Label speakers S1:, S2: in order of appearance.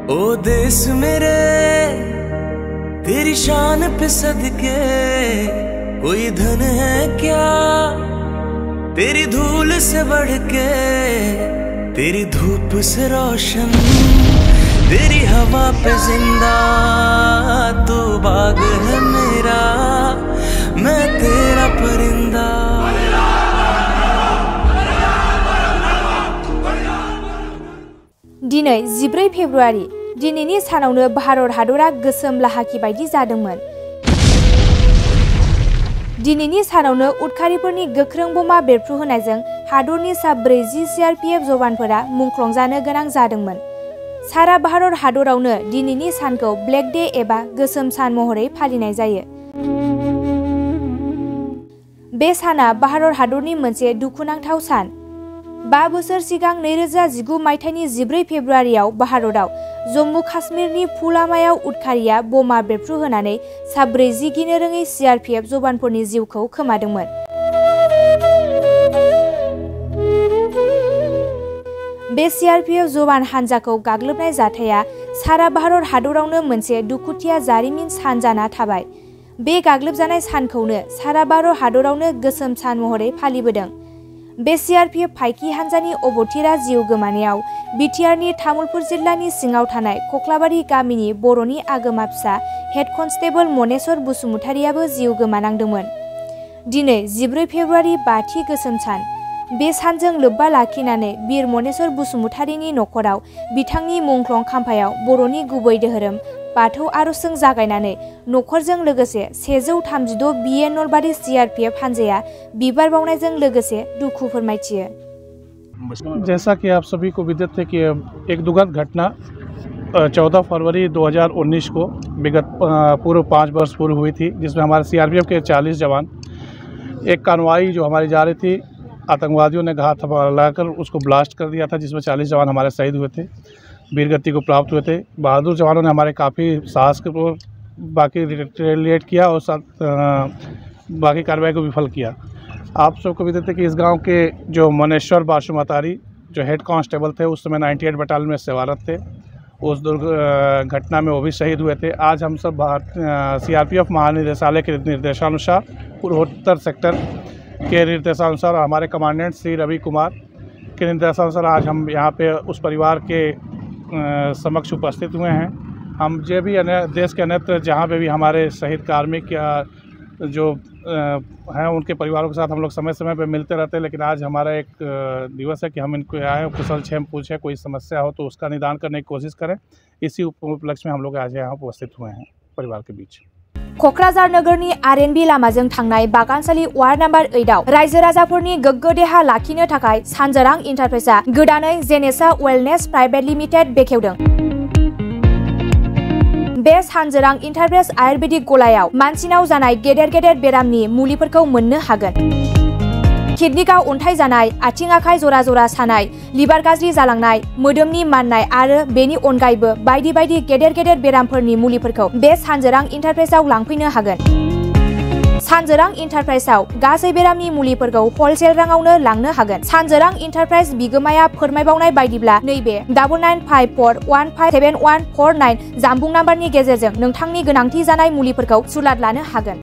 S1: ओ देश मेरे तेरी शान पे सदके कोई धन है क्या तेरी धूल से बढ़ के, तेरी धूप से रोशन, तेरी हवा पे जिंदा। तू बाग है मेरा, मैं तेरा परिंदा।
S2: दिनै 14 फेब्रुआरि दिनैनि सानावनो भारत हादरा गोसोम लाहाखि बायदि जादोंमोन। दिनैनि सानावनो उदखारिफोरनि गोख्रों बमा बेरफ्रुहोनायजों हादरनि सा 40 CRPF जवानफोरा मुंख्लं गोनां जादोंमोन। सारा भारत हादरावनो दिनैनि सानखौ ब्लेक डे एबा गोसोम सान महरै फालिनाय जायो। बे साना भारत हादरनि मोनसे दुखुनांथाव सान। 5 बोसोर सिगां 2019 मायथाइनि 14 फेब्रुआरियाव भारतआव जम्मू काश्मीरनि पुलवामायाव उदखारिया बमा बेरफ्रुहोनानै सा 40 गिनो रोङै CRPF जवानफोरनि जिउखौ खोमादोंमोन। बे CRPF जवान हान्जाखौ गाग्लोबनाय जाथाया सारा भारत हादरावनो मोनसे दुखुथिया जारिमिन सान जाना थाबाय। बे गाग्लोबजानाय सानखौनो सारा भारत हादरावनो गोसोम सान महरै फालिबोदों। बे CRPF फाइकि हान्जानि अबथिरा जिउ गोमानायाव बिटिआरनि तामुलपुर जिल्लानि सिङाव थानाय कक्लाबारि गामिनि बर'नि आगोमा फिसा हेड कनस्टेबल मनेश्वर बसुमतारियाबो जिउ गोमानांदोंमोन। दिनै 14 फेब्रुआरि 5थि गोसोम सान। बे सानजों लोब्बा लाखिनानै बीर मनेश्वर बसुमतारिनि नखराव बिथांनि मुंख्लं खाम्फायाव बर'नि गुबै धोरोम बाथौ आरजजों जागायनानै नखरजों लोगोसे 136 BA नलबारि CRPF हान्जाया बिबार बावनायजों लोगोसे दुखु फोरमायथियो।
S3: जैसा कि आप सभी को विदित है कि एक दुखद घटना 14 फरवरी 2019 को विगत पूर्व 5 वर्ष पूर्व हुई थी, जिसमें हमारे CRPF के 40 जवान एक कानवाई जो हमारी जा रही थी, आतंकवादियों ने घात लगाकर उसको ब्लास्ट कर दिया था, जिसमें 40 जवान हमारे शहीद हुए थे, वीरगति को प्राप्त हुए थे। बहादुर जवानों ने हमारे काफ़ी साहस के बाकी रिटेलिएट किया और बाकी कार्रवाई को विफल किया। आप सबको भी देते कि इस गांव के जो मनेश्वर बसुमतारी जो हेड कांस्टेबल थे, उस समय 98 बटालियन में सेवारत थे, उस घटना में वो भी शहीद हुए थे। आज हम सब CRPF महानिदेशालय के निर्देशानुसार पूर्वोत्तर सेक्टर के निर्देशानुसार हमारे कमांडेंट श्री रवि कुमार के निर्देशानुसार आज हम यहाँ पे उस परिवार के समक्ष उपस्थित हुए हैं। हम जो भी देश के अन्यत्र जहाँ पे भी हमारे शहीद कार्मिक या जो हैं उनके परिवारों के साथ हम लोग समय समय पे मिलते रहते हैं, लेकिन आज हमारा एक दिवस है कि हम इनको आए कुशल क्षेम पूछे, कोई समस्या हो तो उसका निदान करने की कोशिश करें। इसी उपलक्ष्य में हम लोग आज यहाँ उपस्थित हुए हैं परिवार के बीच।
S2: कक्राझार नगरनि RNB लामाजों थांनाय बागानसालि वार्ड नम्बर 8 आव रायजो राजाफोरनि गोग्गो देहा लाखिनो थाखाय सानजारां इन्टारप्राइजआ गोदानै जेनेसा वेलनेस प्राइभेट लिमिटेड बेखेवदों। बे सानजारां इन्टारप्राइज आयुर्वेदिक गलायाव मानसिनाव जानाय गेदेर गेदेर बेरामनि मुलिफोरखौ मोननो हागोन। किडनिकाव अन्थाइ जानाय, आथिं आखाइ जरा जरा सानाय, लिभार गाज्रि जालांनाय, मोदोमनि माननाय आरो बेनि अनगायैबो बायदि बायदि गेदेर गेदेर बेरामफोरनि मुलिफोरखौ बे सानजारां इन्टारप्राइजआव लांफैनो हागोन। सानजारां इन्टारप्राइजआव गासै बेरामनि मुलिफोरखौ हलसेल राङावनो लांनो हागोन। सानजारां इन्टारप्राइज बिगोमाया फोरमायबावनाय बायदिब्ला नैबे 9954157149 जानबुं नाम्बारनि गेजेरजों नोंथांनि गोनांथि जानाय मुलिफोरखौ सुलाद लानो हागोन।